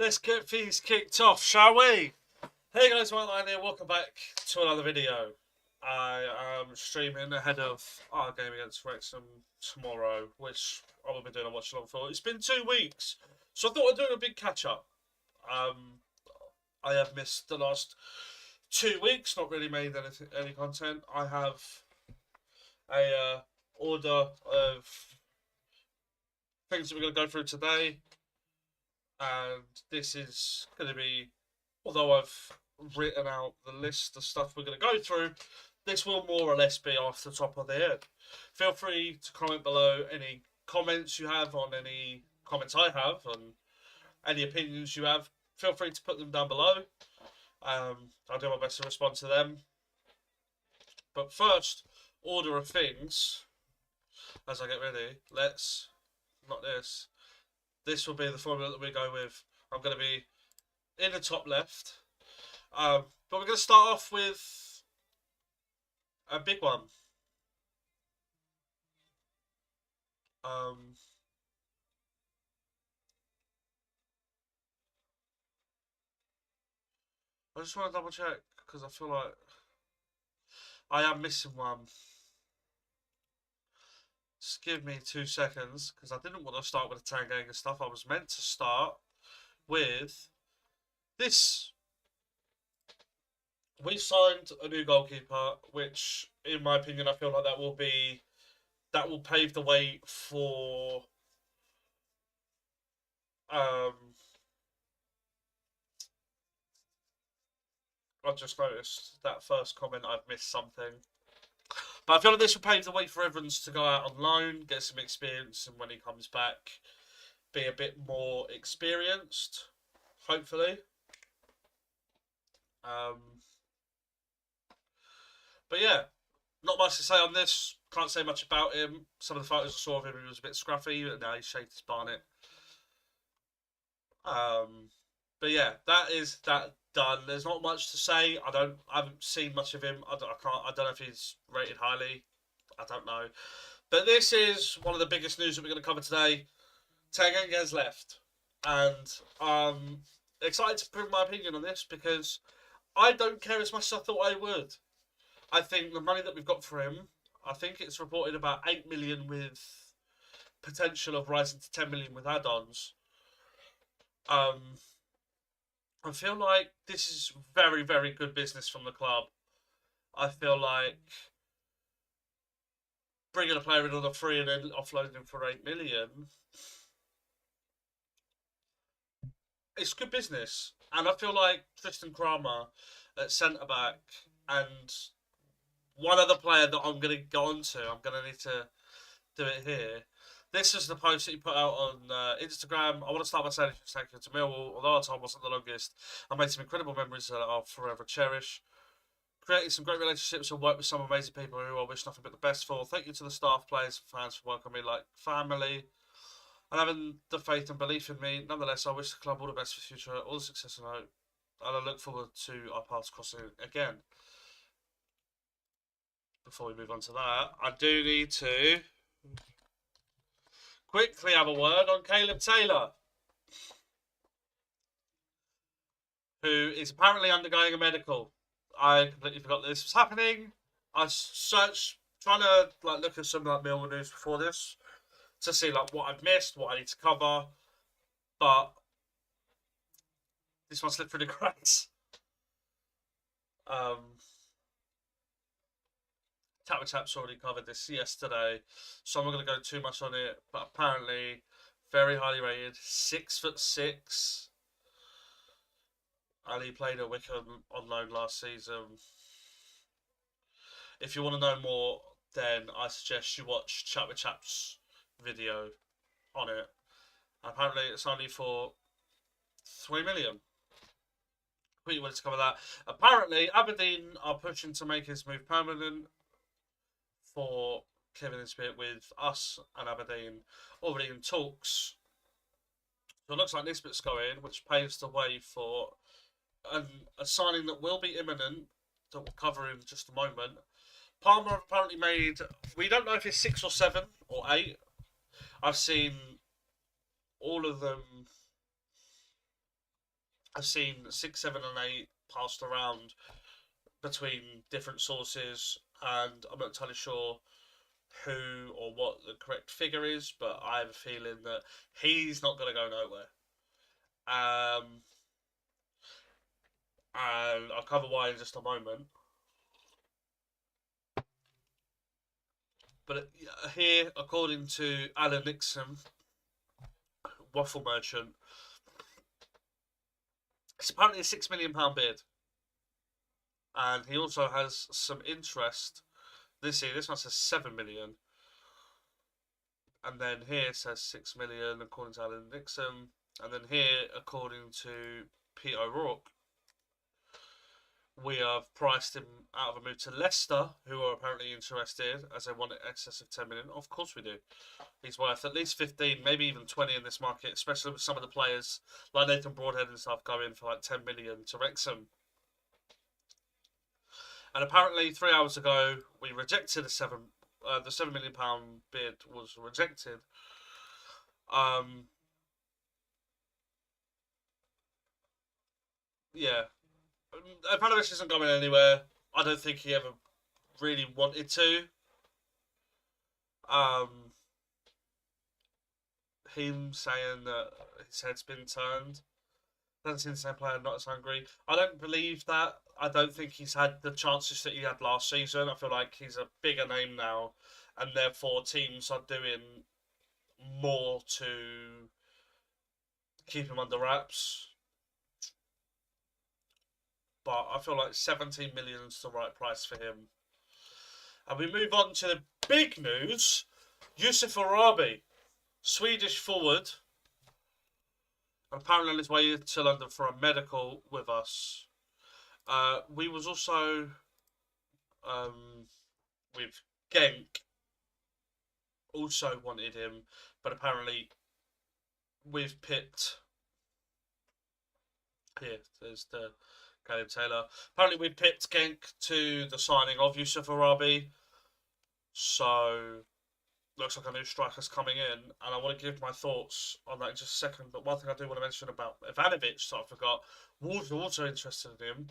Let's get things kicked off, shall we? Hey guys, Whiteline here. Welcome back to another video. I am streaming ahead of our game against Wrexham tomorrow, which I will be doing a watch along for. It's been 2 weeks, so I thought I'd do a big catch up. I have missed the last 2 weeks, not really made any content. I have a order of things that we're going to go through today, and this is going to be, although I've written out the list of stuff we're going to go through, this will more or less be off the top of the head. Feel free to comment below any comments you have on any comments I have, and any opinions you have. Feel free to put them down below. I'll do my best to respond to them. But first, order of things, as I get ready, not this. This will be the formula that we go with. I'm going to be in the top left. But we're going to start off with a big one. I just want to double check because I feel like I am missing one. Just give me 2 seconds because I didn't want to start with the Tanganga stuff. I was meant to start with this. We signed a new goalkeeper, which, in my opinion, I feel like that will pave the way for I've just noticed that first comment I've missed something. But I feel like this will pave the way for Evans to go out on loan, get some experience, and when he comes back, be a bit more experienced, hopefully. But yeah, not much to say on this. Can't say much about him. Some of the photos I saw of him, he was a bit scruffy, but now he's shaved his barnet. But yeah, that is that done. There's not much to say. I haven't seen much of him. I don't know if he's rated highly. I don't know. But this is one of the biggest news that we're going to cover today. Tanganga has left, and I'm excited to prove my opinion on this because I don't care as much as I thought I would. I think the money that we've got for him, I think it's reported about 8 million with potential of rising to 10 million with add-ons. I feel like this is very, very good business from the club. I feel like bringing a player in on a free and then offloading him for 8 million, it's good business. And I feel like Tristan Kramer at centre-back and one other player that I'm going to go on to, I'm going to need to do it here. This is the post that he put out on Instagram. I want to start by saying thank you to Millwall. Although our time wasn't the longest, I made some incredible memories that I'll forever cherish. Created some great relationships and worked with some amazing people who I wish nothing but the best for. Thank you to the staff, players, and fans for welcoming me like family and having the faith and belief in me. Nonetheless, I wish the club all the best for the future, all the success and hope. And I look forward to our paths crossing again. Before we move on to that, I do need to quickly have a word on Caleb Taylor, who is apparently undergoing a medical. I completely forgot that this was happening. I searched, trying to look at some Millwall news before this to see what I've missed, what I need to cover, but this one slipped through the cracks. Catchup's already covered this yesterday, so I'm not going to go too much on it. But apparently, very highly rated, 6'6", and he played at Wickham on loan last season. If you want to know more, then I suggest you watch Chap's video on it. Apparently, it's only for 3 million. We wanted to cover that. Apparently, Aberdeen are pushing to make his move permanent for Kevin Smith, with us and Aberdeen already in talks. So it looks like Nisbet's going, which paves the way for a signing that will be imminent, that we'll cover in just a moment. Palmer apparently made, we don't know if it's 6 or 7 or 8. I've seen all of them I've seen 6, 7, and 8 passed around between different sources, and I'm not entirely sure who or what the correct figure is, but I have a feeling that he's not going to go nowhere. Um, and I'll cover why in just a moment. But here, according to Alan Nixon, Waffle Merchant, it's apparently a £6 million bid, and he also has some interest. This one says 7 million, and then here it says 6 million according to Alan Nixon, and then here according to Pete O'Rourke, we have priced him out of a move to Leicester, who are apparently interested, as they want in excess of 10 million. Of course we do. He's worth at least 15, maybe even 20 in this market, especially with some of the players like Nathan Broadhead and stuff going for like 10 million to Wrexham. And apparently 3 hours ago we rejected the £7 million bid was rejected. Yeah, Ivanovic isn't going anywhere. I don't think he ever really wanted to. Um, him saying that his head's been turned. Doesn't seem the same player, not as hungry. I don't believe that. I don't think he's had the chances that he had last season. I feel like he's a bigger name now, and therefore teams are doing more to keep him under wraps. But I feel like 17 million is the right price for him. And we move on to the big news. Yusuf Arabi, Swedish forward, apparently on his way to London for a medical with us. We was also with Genk, also wanted him, but apparently we've picked. Here, there's the Caleb Taylor. Apparently we picked Genk to the signing of Yusuf Arabi. So looks like a new striker's coming in, and I want to give my thoughts on that in just a second. But one thing I do want to mention about Ivanovic that I forgot, Wolves are also interested in him.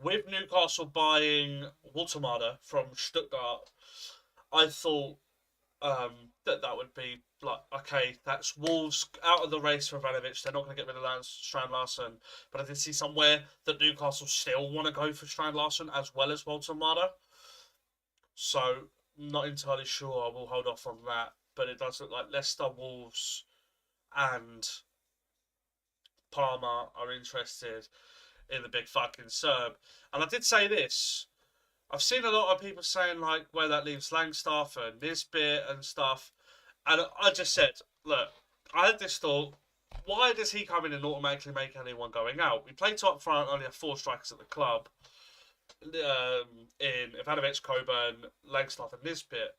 With Newcastle buying Waltermada from Stuttgart, I thought that would be like, okay, that's Wolves out of the race for Ivanovic. They're not going to get rid of Strand Larsen, but I did see somewhere that Newcastle still want to go for Strand Larsen as well as Waltermada. So not entirely sure. I will hold off on that, but it does look like Leicester, Wolves, and Parma are interested in the big fucking Serb. And I did say this. I've seen a lot of people saying like where that leaves Langstaff and Nisbet and stuff, and I just said, look, I had this thought. Why does he come in and automatically make anyone going out? We play top front, only have 4 strikers at the club. In Ivanovic, Coburn, Langstaff, and Nisbet,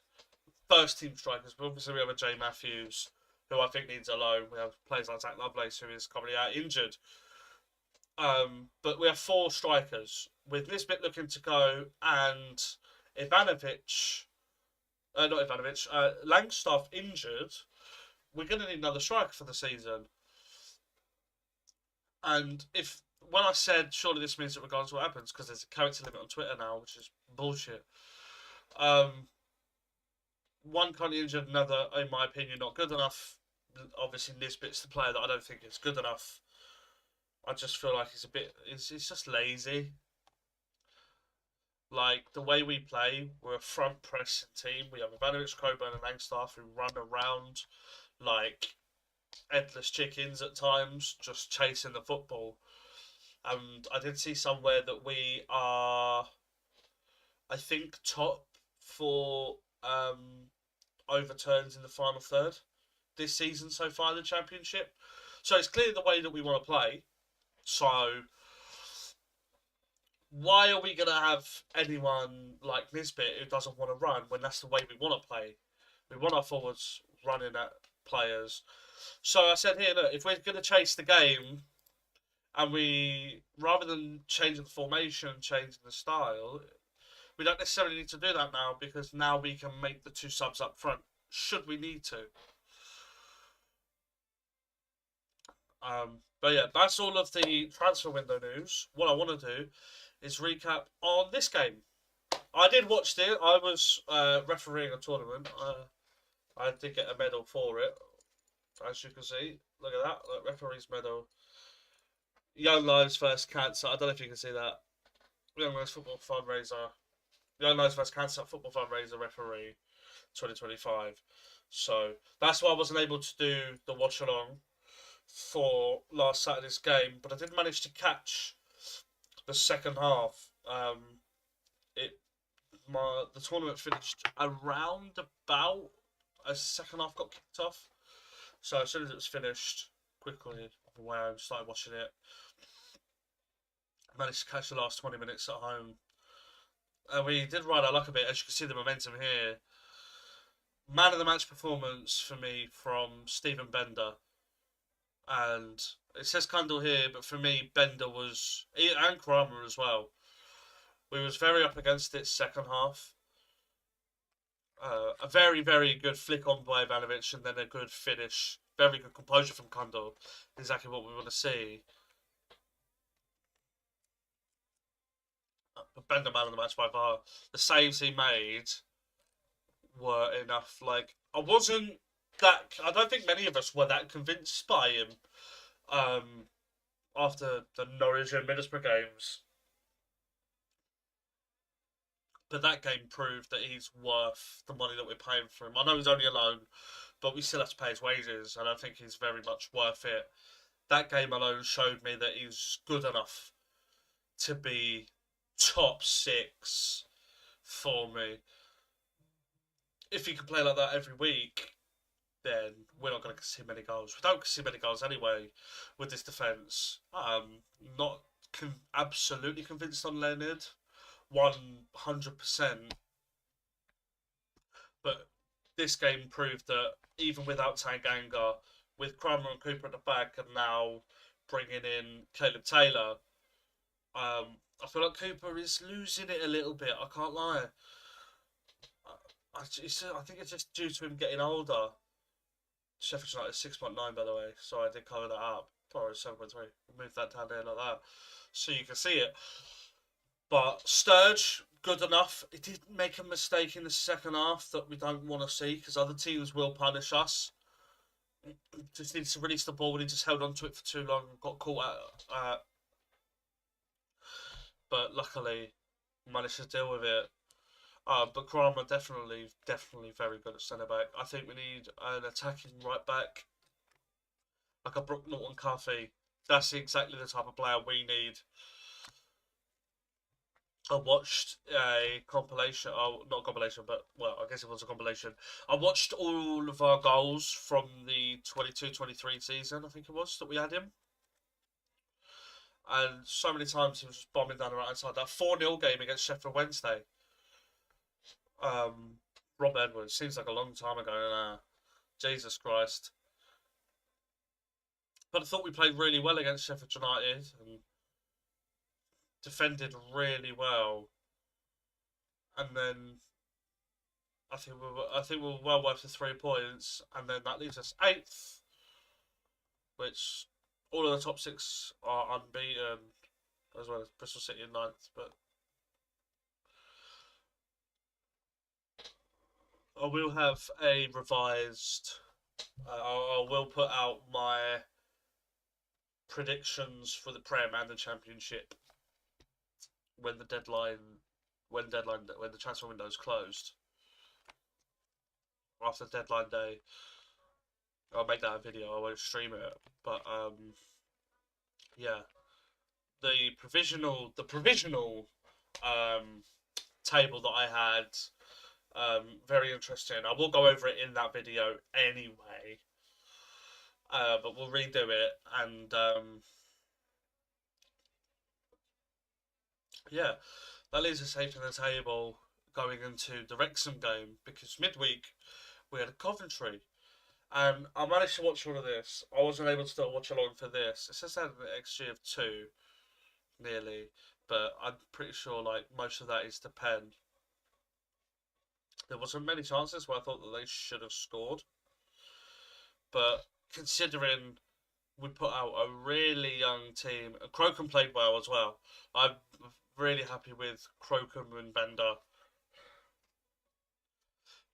first team strikers. But obviously, we have a Jay Matthews, who I think needs a loan. We have players like Zach Lovelace, who is currently out injured. But we have 4 strikers, with Nisbet looking to go and Ivanovic, not Ivanovic, Langstaff injured. We're going to need another striker for the season. And when I said surely this means that regardless of what happens, because there's a character limit on Twitter now, which is bullshit. One currently injured, another, in my opinion, not good enough. Obviously, Nisbet's the player that I don't think is good enough. I just feel like he's just lazy. Like, the way we play, we're a front pressing team. We have Ivanovic, Coburn, and Langstaff who run around like headless chickens at times, just chasing the football. And I did see somewhere that we are, I think, top for overturns in the final third this season so far in the Championship. So it's clearly the way that we want to play. So why are we going to have anyone like Nisbet who doesn't want to run when that's the way we want to play? We want our forwards running at players. So I said here, look, if we're going to chase the game, and we, rather than changing the formation, changing the style, we don't necessarily need to do that now, because now we can make the 2 subs up front, should we need to. But yeah, that's all of the transfer window news. What I want to do is recap on this game. I did watch it. I was refereeing a tournament. I did get a medal for it, as you can see. Look at that, look, referee's medal. Young Lives vs Cancer. I don't know if you can see that. Young Lives Football Fundraiser. Young Lives vs Cancer Football Fundraiser referee 2025. So that's why I wasn't able to do the watch along for last Saturday's game, but I did manage to catch the second half. It the tournament finished around about as second half got kicked off. So as soon as it was finished, quickly away home, started watching it. Managed to catch the last 20 minutes at home. And we did ride our luck a bit, as you can see the momentum here. Man of the match performance for me from Stephen Bender. And it says Kundal here, but for me, Bender was, and Kramer as well. We was very up against it second half. A very, very good flick on by Ivanovic and then a good finish. Very good composure from Kundal. Exactly what we want to see. But Bender man of the match by far. The saves he made were enough. Like, I wasn't that. I don't think many of us were that convinced by him after the Norwich and Middlesbrough games. But that game proved that he's worth the money that we're paying for him. I know he's only a loan, but we still have to pay his wages, and I think he's very much worth it. That game alone showed me that he's good enough to be top six for me. If he can play like that every week, then we're not going to see many goals. We don't see many goals anyway with this defence. Not absolutely convinced on Leonard, 100%. But this game proved that even without Tanganga, with Kramer and Cooper at the back, and now bringing in Caleb Taylor, I feel like Cooper is losing it a little bit. I can't lie. I think it's just due to him getting older. Sheffield United 6.9 by the way, so I did cover that up. Probably 7.3. We'll move that down there like that, so you can see it. But Sturge, good enough. He did make a mistake in the second half that we don't want to see because other teams will punish us. Just needs to release the ball and he just held on to it for too long and got caught out. But luckily, managed to deal with it. But Kramer definitely very good at centre back. I think we need an attacking right back, like a Brook Norton Cuffy. That's exactly the type of player we need. I watched a compilation, oh, not a compilation, but, well, I guess it was a compilation. I watched all of our goals from the 22-23 season, I think it was, that we had him. And so many times he was just bombing down the right hand side. That 4-0 game against Sheffield Wednesday. Rob Edwards, seems like a long time ago now. Jesus Christ. But I thought we played really well against Sheffield United and defended really well. And then I think we're well worth the 3 points, and then that leaves us 8th, which all of the top 6 are unbeaten, as well as Bristol City in 9th. But I will have a revised. I will put out my predictions for the Prem and the Championship when the transfer window is closed. After deadline day, I'll make that a video. I won't stream it, but yeah, the provisional table that I had, very interesting. I will go over it in that video anyway, but we'll redo it and yeah, that leaves us safe in the table going into the Wrexham game because midweek we had a Coventry. And I managed to watch all of this. I wasn't able to still watch along for this. It says that an XG of 2, nearly, but I'm pretty sure like most of that is to Pen. There wasn't many chances where I thought that they should have scored, but considering we put out a really young team. Crocombe played well as well. I'm really happy with Crocombe and Bender.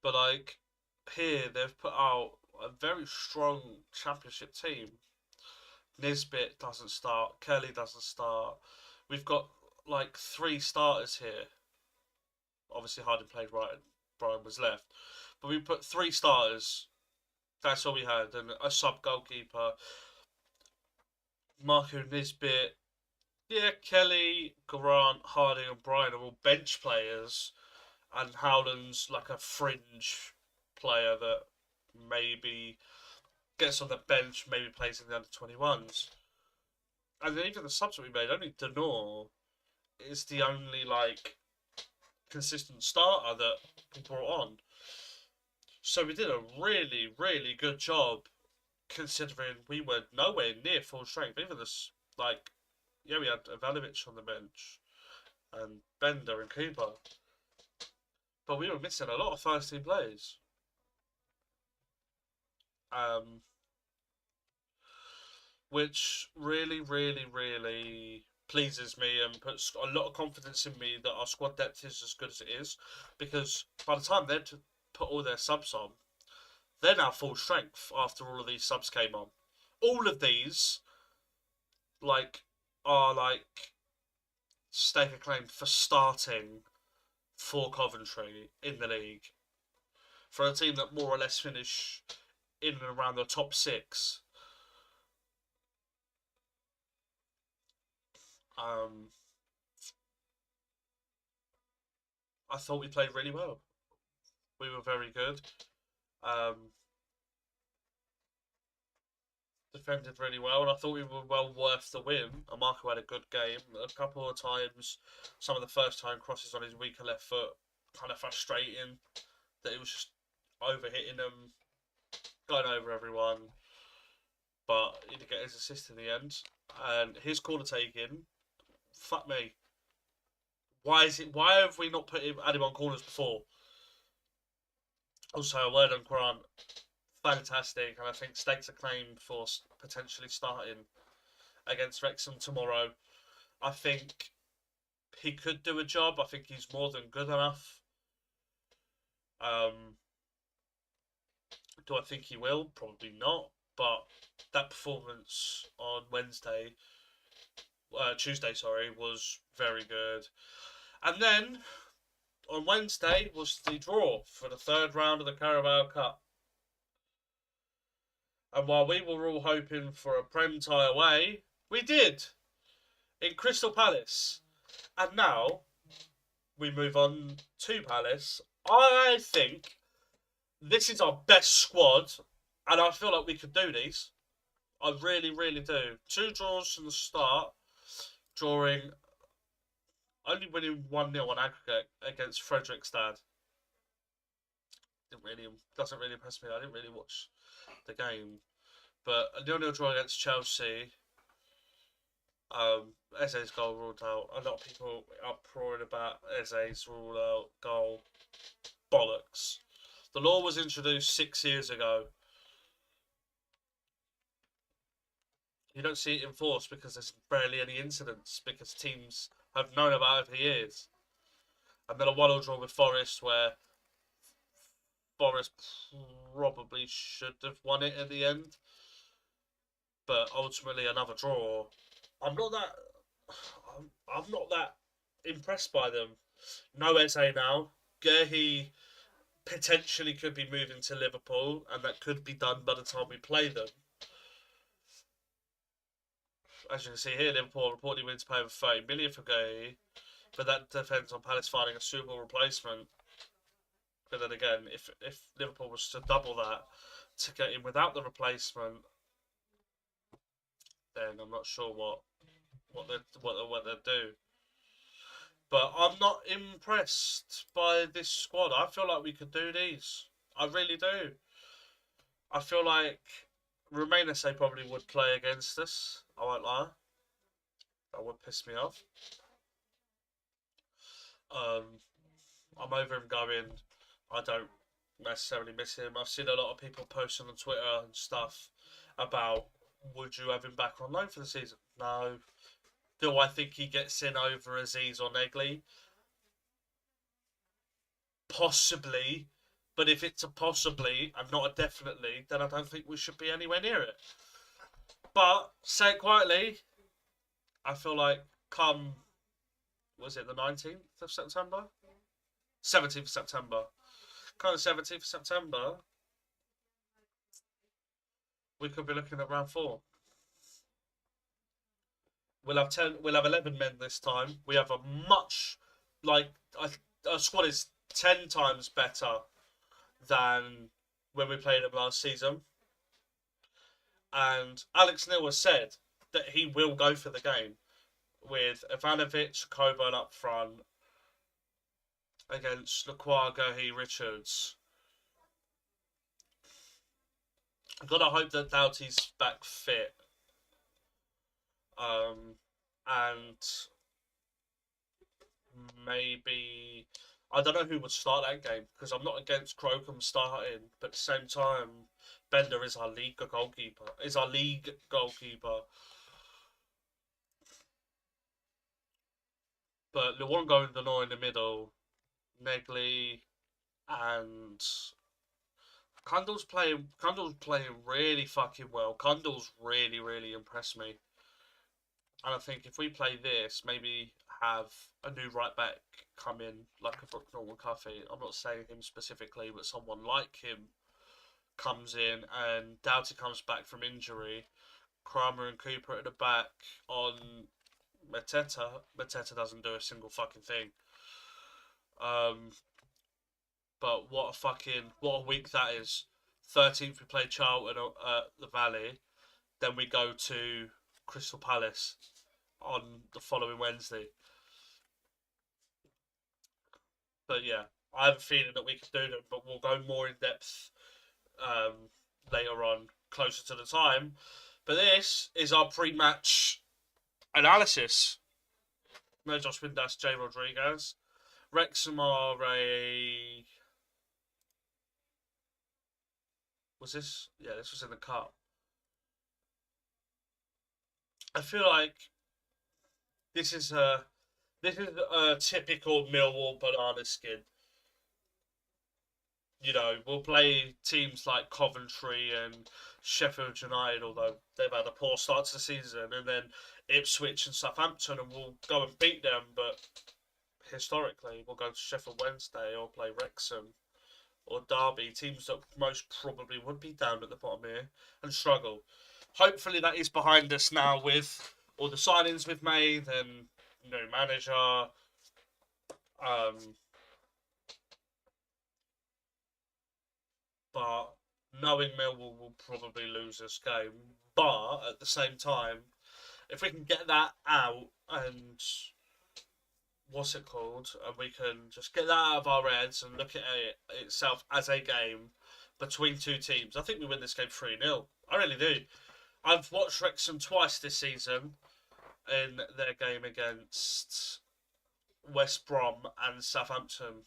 But like here, they've put out a very strong championship team. Nisbet doesn't start. Kelly doesn't start. We've got like three starters here. Obviously, Harding played right and Brian was left. But we put three starters. That's all we had. And a sub goalkeeper. Marco Nisbet. Yeah, Kelly, Grant, Harding, and Brian are all bench players. And Howland's like a fringe player that maybe gets on the bench, maybe plays in the under 21s. And then even the subs that we made, only Denor is the only like consistent starter that we brought on. So we did a really, really good job considering we were nowhere near full strength. Even this, like, yeah, we had Ivanovic on the bench and Bender and Cooper, but we were missing a lot of first team players. Which really, really, really pleases me and puts a lot of confidence in me that our squad depth is as good as it is. Because by the time they'd put all their subs on, they're now full strength after all of these subs came on. All of these, like, are like stake a claim for starting for Coventry in the league. For a team that more or less finish in and around the top six. I thought we played really well. We were very good. Defended really well, and I thought we were well worth the win. And Marco had a good game. A couple of times, some of the first time crosses on his weaker left foot, kind of frustrating that it was just overhitting them, going over everyone. But he did get his assist in the end, and his corner taking. Fuck me. Why is it? Why have we not put him had him on corners before? Also, a word on Grant, fantastic, and I think stakes a claim for potentially starting against Wrexham tomorrow. I think he could do a job. I think he's more than good enough. Do I think he will? Probably not. But that performance on Tuesday, sorry, was very good. And then on Wednesday was the draw for the third round of the Carabao Cup. And while we were all hoping for a Prem tie away, we did in Crystal Palace. And now we move on to Palace. I think this is our best squad, and I feel like we could do these. I really, really do. 2 draws from the start, drawing, only winning 1-0 on aggregate against Fredrikstad. Doesn't really impress me. I didn't really watch the game. But a 0-0 draw against Chelsea. Eze's goal ruled out. A lot of people uproaring about Eze's ruled out goal. Bollocks. The law was introduced 6 years ago. You don't see it enforced because there's barely any incidents because teams have known about it for years. And then a 1-1 draw with Forest where Forest probably should have won it at the end. But ultimately another draw. I'm not that impressed by them. No Eze now. Gehi potentially could be moving to Liverpool, and that could be done by the time we play them. As you can see here, Liverpool reportedly willing to pay over 30 million for Gehi, but that depends on Palace finding a suitable replacement. But then again, if Liverpool was to double that to get him without the replacement, then I'm not sure what they'd do. But I'm not impressed by this squad. I feel like we could do these. I really do. I feel like Remain SA probably would play against us. I won't lie. That would piss me off. I'm over him going. I don't necessarily miss him. I've seen a lot of people posting on Twitter and stuff about Would you have him back on loan for the season? No. Do I think he gets in over Aziz or Negley? Possibly. But if it's a possibly and not a definitely, then I don't think we should be anywhere near it. But, say it quietly, I feel like come, was it the 19th of September? 17th of September. Come the 17th of September, we could be looking at round 4. We'll have 10. We'll have 11 men this time. We have a much like our squad is 10 times better than when we played them last season. And Alex Neil has said that he will go for the game with Ivanovic, Coburn up front against Lacroix, Gohi, Richards. I've got to hope that Doughty's back fit. And maybe I don't know who would start that game because I'm not against Crocombe starting, but at the same time, Bender is our league goalkeeper. But Luongo and Denoy in the middle, Negley and Cundle's playing really fucking well. Cundle's really impressed me. And I think if we play this, maybe have a new right back come in, like a Brooknell McCuffey. I'm not saying him specifically, but someone like him comes in and Doughty comes back from injury. Kramer and Cooper at the back on Mateta. Mateta doesn't do a single fucking thing. But what a week that is. 13th we play Charlton at the Valley. Then we go to Crystal Palace on the following Wednesday. But yeah, I have a feeling that we can do them, but we'll go more in depth later on, closer to the time. But this is our pre-match analysis. No Josh Windass, Jay Rodriguez. Wrexham are a... Was this? Yeah, this was in the cup. I feel like this is a typical Millwall banana skin. You know, we'll play teams like Coventry and Sheffield United, although they've had a poor start to the season, and then Ipswich and Southampton, and we'll go and beat them. But historically, we'll go to Sheffield Wednesday or play Wrexham or Derby, teams that most probably would be down at the bottom here and struggle. Hopefully, that is behind us now with all the signings we've made and new manager. But knowing Millwall will probably lose this game. But at the same time, if we can get that out and what's it called, and we can just get that out of our heads and look at it itself as a game between two teams, I think we win this game 3-0. I really do. I've watched Wrexham twice this season in their game against West Brom and Southampton.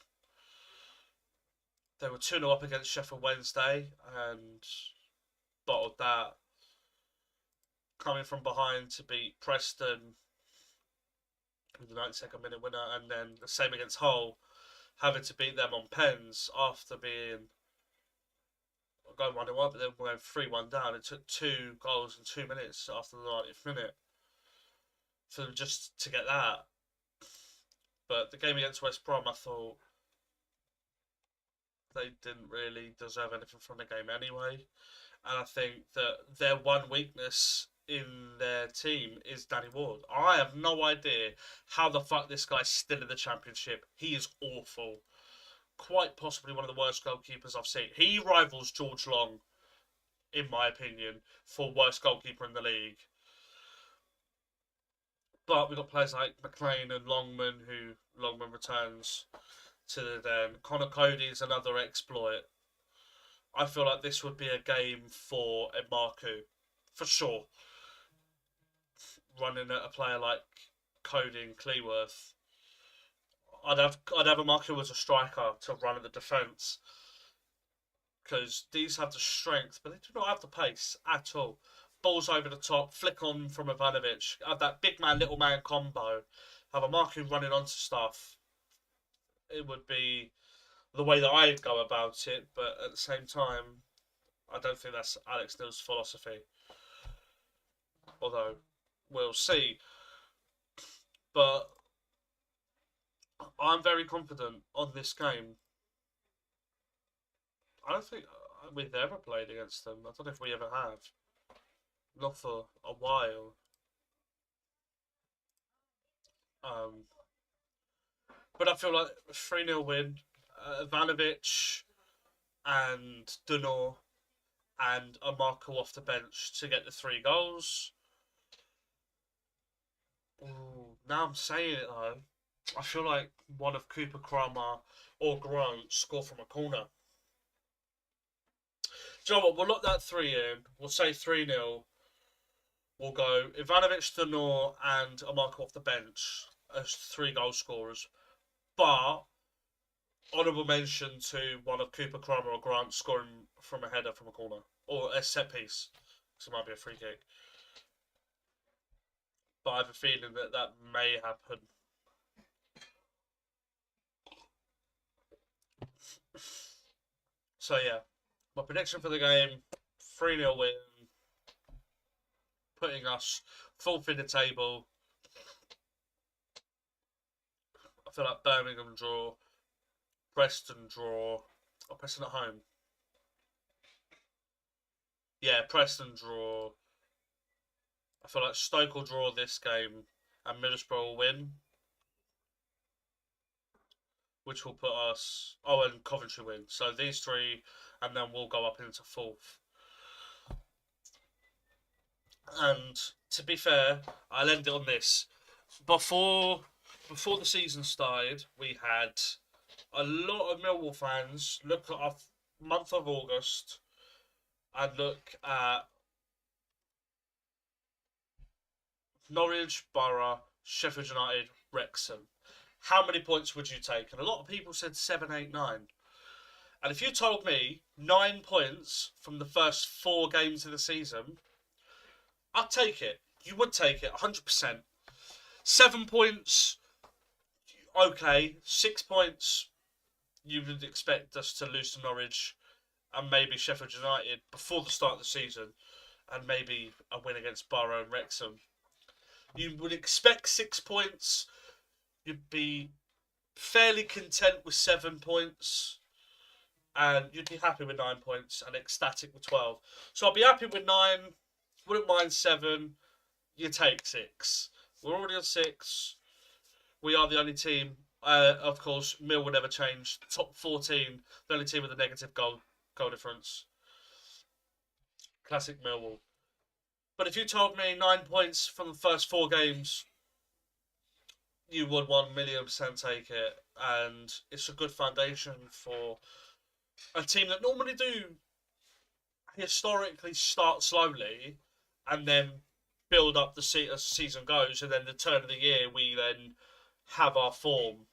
They were 2-0 up against Sheffield Wednesday and bottled that. Coming from behind to beat Preston with the 92nd minute winner, and then the same against Hull, having to beat them on pens after being going 1-1, but then we went 3-1 down. It took 2 goals in 2 minutes after the 90th minute for them just to get that. But the game against West Brom, I thought they didn't really deserve anything from the game anyway. And I think that their one weakness in their team is Danny Ward. I have no idea how the fuck this guy's still in the Championship. He is awful. Quite possibly one of the worst goalkeepers I've seen. He rivals George Long, in my opinion, for worst goalkeeper in the league. But we've got players like McLean and Longman, who Longman returns to the den. Connor Cody is another exploit. I feel like this would be a game for Marku, for sure. Running at a player like Cody and Cleworth, I'd have a Marku as a striker to run at the defence, because these have the strength, but they do not have the pace at all. balls over the top, flick on from Ivanovic, have that big man, little man combo, have a Marku running onto stuff. It would be the way that I'd go about it, but at the same time, I don't think that's Alex Neil's philosophy. Although, we'll see. But I'm very confident on this game. I don't think we've ever played against them. I don't know if we ever have. Not for a while. But I feel like 3-0 win. Ivanovic and Dunor and a Marco off the bench to get the 3 goals. Ooh, now I'm saying it though. I feel like one of Cooper Kramer or Grant score from a corner. Do you know what? We'll lock that 3 in. We'll say 3-0. We'll go Ivanovic, Dunor, and a Marco off the bench as 3 goal scorers. But honourable mention to one of Cooper Kramer or Grant scoring from a header from a corner or a set piece. So it might be a free kick. But I have a feeling that that may happen. So yeah, my prediction for the game: 3-0 win, putting us 4th in the table. I feel like Birmingham draw, Preston draw, or Preston at home. Yeah, Preston draw. I feel like Stoke will draw this game and Middlesbrough will win, which will put us. Oh, and Coventry win. So these 3, and then we'll go up into 4th. And to be fair, I'll end it on this. Before the season started, we had a lot of Millwall fans look at our month of August and look at Norwich, Borough, Sheffield United, Wrexham. How many points would you take? And a lot of people said 7, 8, 9. And if you told me 9 points from the first 4 games of the season, I'd take it. You would take it, 100%. 7 points, okay. 6 points, you would expect us to lose to Norwich and maybe Sheffield United before the start of the season, and maybe a win against Borough and Wrexham. You would expect 6 points. You'd be fairly content with 7 points. And you'd be happy with 9 points and ecstatic with 12. So I'd be happy with 9. Wouldn't mind 7. You take 6. We're already on 6. We are the only team. Of course, Mill will never change. Top 14, the only team with a negative goal difference. Classic Millwall. But if you told me 9 points from the first 4 games, you would 1,000,000% take it. And it's a good foundation for a team that normally do historically start slowly and then build up as the season goes, and then the turn of the year we then have our form.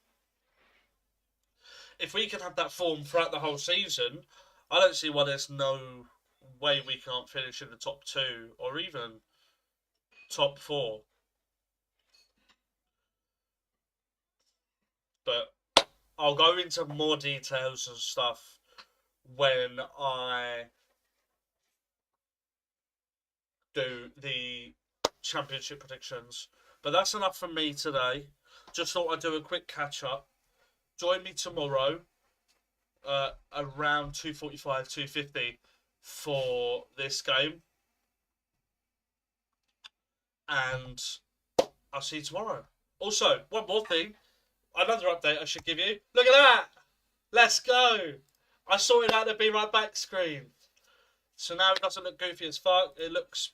If we can have that form throughout the whole season, I don't see why there's no way we can't finish in the top 2 or even top 4. But I'll go into more details and stuff when I do the championship predictions. But that's enough from me today. Just thought I'd do a quick catch up. Join me tomorrow around 2:45, 2:50 for this game. And I'll see you tomorrow. Also, one more thing. Another update I should give you. Look at that! Let's go! I sorted out the Be Right Back screen. So now it doesn't look goofy as fuck. It looks